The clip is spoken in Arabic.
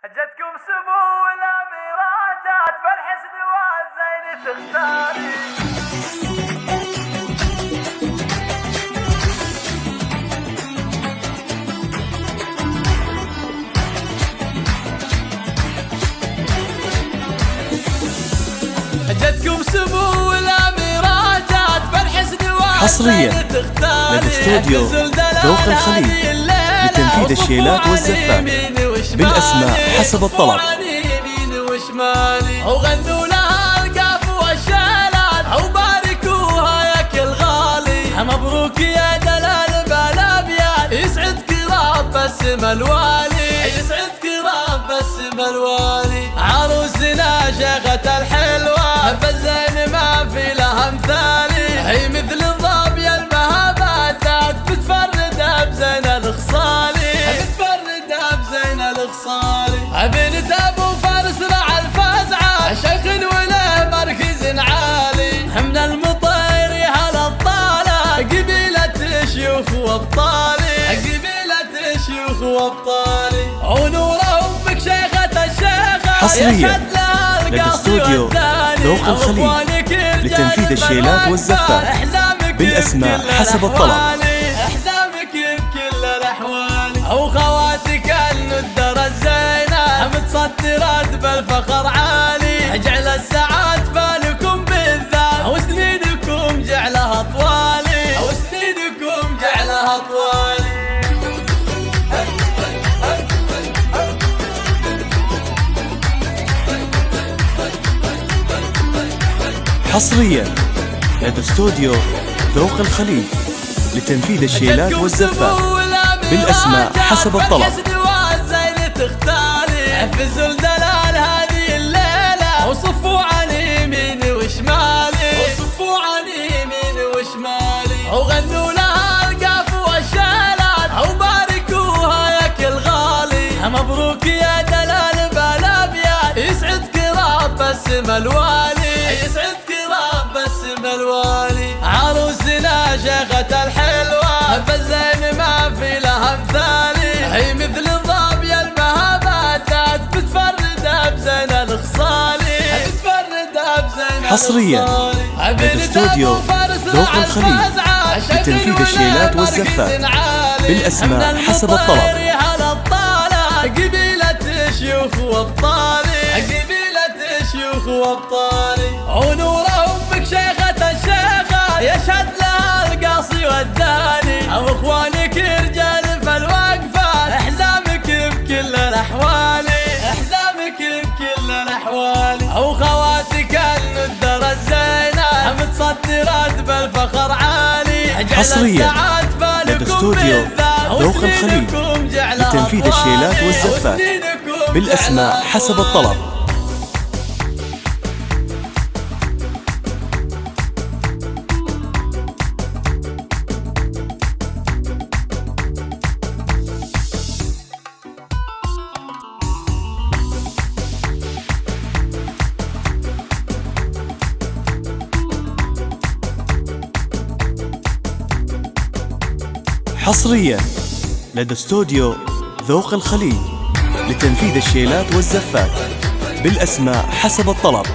جتكم سمو الأميرة جات بالحسن والزين تختاري. جتكم سمو الأميرة جات بالحسن حصريا لدى استوديو ذوق الخليج لتنفيذ الشيلات والزفات بالأسماء حسب الطلب. وغنوا لها القاف والشيلات وباركوها يا كل غالي. مبروك يا دلال بالابيات يسعدك رب السما الوالي، يسعدك رب السما الوالي. عروسنا شيخة الحلوة بالزين ما في لها مثالي، هي مثل الظبي المهابات بتفرد بزين الخصالي، بتفرد بزين الخصالي. بنت ابو فارس رع الفزعه شيخ وله مركز عالي، من المطير هالابطاله قبيله شيوخ وابطالي، قبيله شيوخ وابطالي. ونوره امك شيخة الشيخه حصريا لدى استوديو ذوق الخليج لتنفيذ الشيلات والزفات بالأسماء حسب الطلب. احلامك بكل الاحوال وخواتك الندر الزينه متصدرات بالفخر عالي، جعل الساعات بالكم بالذات وسنينكم جعلها طوالي، وسنينكم جعلها طوالي. حصريا لدى استوديو ذوق الخليج لتنفيذ الشيلات والزفات بالأسماء حسب الطلب. حفزوا الدلال هذه الليلة وصفوا عن يميني وشمالي، وصفوا عن يميني وشمالي. وغنوا لها القاف والشيلات وباركوها يا كل غالي. مبروك يا دلال بالابيات يسعدك رب السما الوالي، يسعدك رب السما الوالي. عروسنا شيخة الحلوة بالزين ما في لها مثالي، هي مثل الظبي المهابات بتفرد بزين الخصالي، بتفرد بزين. حصريا لدى استوديو ذوق الخليج لتنفيذ الشيلات والزفات بالأسماء حسب الطلب. قبيلة شيوخ وابطالي، قبيلة شيوخ وابطالي. ونوره امك شيخة الشيخة يشهد لها القاصي والداني، او اخوانك رجال فالوقفات احزامك بكل الاحوال، احزامك بكل الاحوال. او خواتك الندر الزينة متصدرات بالفخر عالي، حصريا لدى استوديو ذوق الخليج لتنفيذ الشيلات والزفات بالأسماء حسب الطلب. حصريا لدى استوديو ذوق الخليج لتنفيذ الشيلات والزفات بالأسماء حسب الطلب.